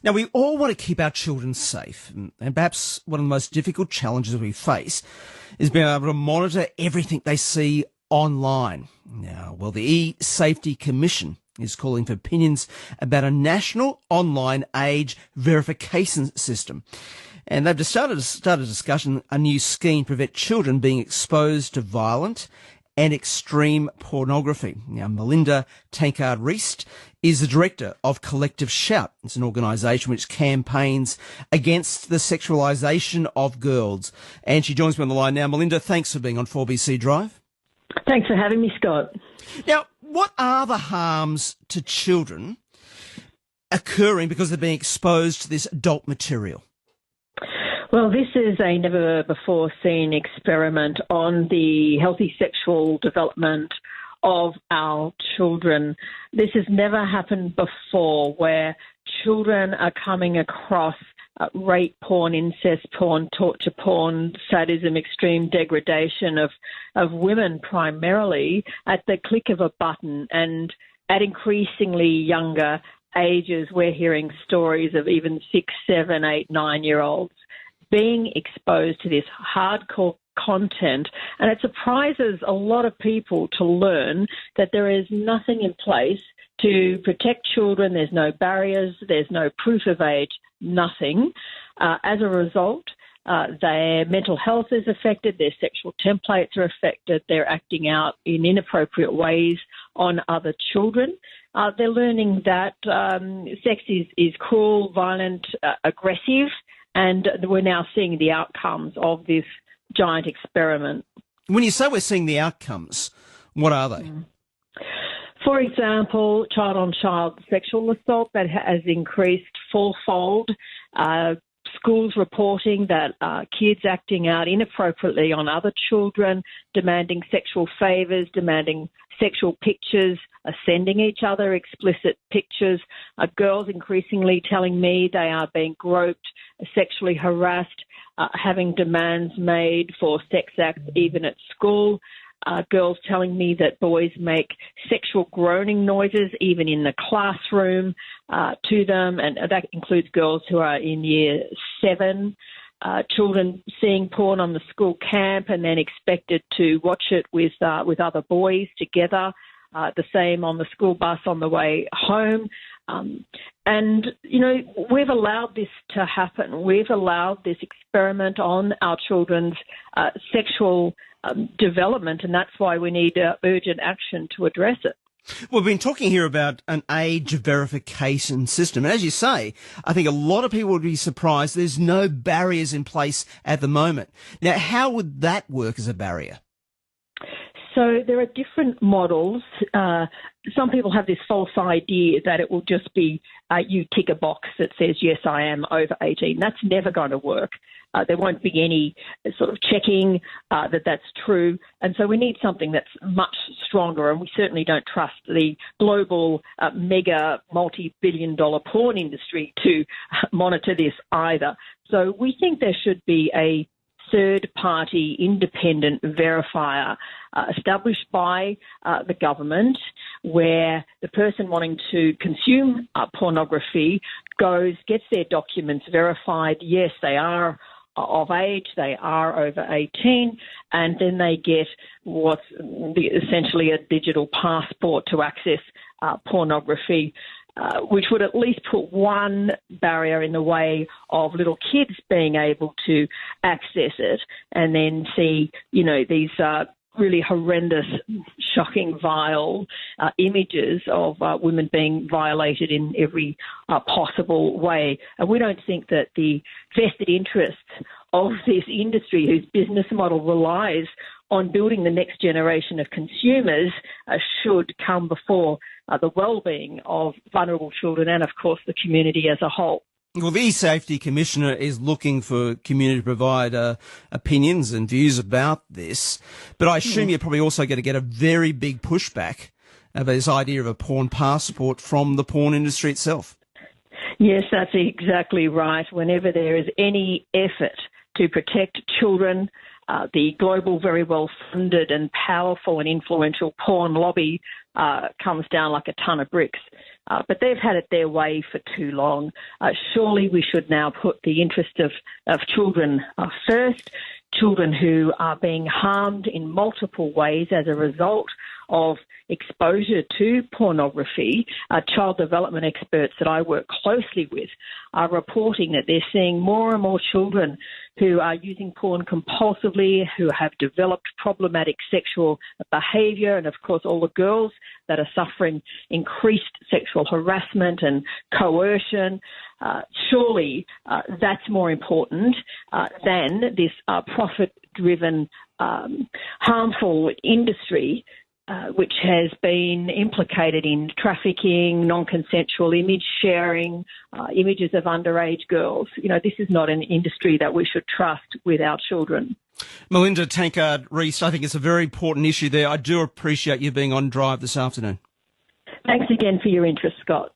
Now, we all want to keep our children safe, and perhaps one of the most difficult challenges we face is being able to monitor everything they see online. Now, well, the E-Safety Commission is calling for opinions about a national online age verification system. And they've just started a discussion, a new scheme to prevent children being exposed to violent and extreme pornography. Now, Melinda Tankard Reist is the director of Collective Shout. It's an organisation which campaigns against the sexualisation of girls. And she joins me on the line now. Melinda, thanks for being on 4BC Drive. Thanks for having me, Scott. Now, what are the harms to children occurring because they're being exposed to this adult material? Well, this is a never-before-seen experiment on the healthy sexual development of our children. This has never happened before, where children are coming across rape porn, incest porn, torture porn, sadism, extreme degradation of women primarily at the click of a button. And at increasingly younger ages, we're hearing stories of even 6, 7, 8, 9-year-olds being exposed to this hardcore content. And it surprises a lot of people to learn that there is nothing in place to protect children. There's no barriers, there's no proof of age, nothing. As a result, their mental health is affected, their sexual templates are affected, they're acting out in inappropriate ways on other children. They're learning that sex is cruel, violent, aggressive, and we're now seeing the outcomes of this giant experiment. When you say we're seeing the outcomes, what are they? For example, child-on-child sexual assault that has increased fourfold. Schools reporting that kids acting out inappropriately on other children, demanding sexual favours, demanding sexual pictures, sending each other explicit pictures. Girls increasingly telling me they are being groped, sexually harassed, having demands made for sex acts even at school. Girls telling me that boys make sexual groaning noises even in the classroom to them, and that includes girls who are in year 7. Children seeing porn on the school camp and then expected to watch it with other boys together. The same on the school bus on the way home. And, you know, we've allowed this to happen. We've allowed this experiment on our children's sexual development, and that's why we need urgent action to address it. We've been talking here about an age verification system. And as you say, I think a lot of people would be surprised there's no barriers in place at the moment. Now, how would that work as a barrier? So there are different models. Some people have this false idea that it will just be you tick a box that says, yes, I am over 18. That's never going to work. There won't be any sort of checking that that's true. And so we need something that's much stronger. And we certainly don't trust the global mega multi-billion-dollar porn industry to monitor this either. So we think there should be a third-party independent verifier established by the government, where the person wanting to consume pornography gets their documents verified. Yes, they are of age, they are over 18, and then they get what's essentially a digital passport to access pornography, which would at least put one barrier in the way of little kids being able to access it and then see, you know, these really horrendous, shocking, vile images of women being violated in every possible way. And we don't think that the vested interests of this industry, whose business model relies on building the next generation of consumers, should come before the well-being of vulnerable children and, of course, the community as a whole. Well, the E-Safety Commissioner is looking for community to provide opinions and views about this, but I assume you're probably also going to get a very big pushback about this idea of a porn passport from the porn industry itself. Yes, that's exactly right. Whenever there is any effort to protect children, the global, very well-funded and powerful and influential porn lobby comes down like a ton of bricks. but they've had it their way for too long. Surely we should now put the interest of children first, children who are being harmed in multiple ways as a result of exposure to pornography. Child development experts that I work closely with are reporting that they're seeing more and more children who are using porn compulsively, who have developed problematic sexual behaviour, and of course all the girls that are suffering increased sexual harassment and coercion. Surely that's more important than this profit-driven, harmful industry which has been implicated in trafficking, non-consensual image sharing, images of underage girls. You know, this is not an industry that we should trust with our children. Melinda Tankard Reist, I think it's a very important issue there. I do appreciate you being on Drive this afternoon. Thanks again for your interest, Scott.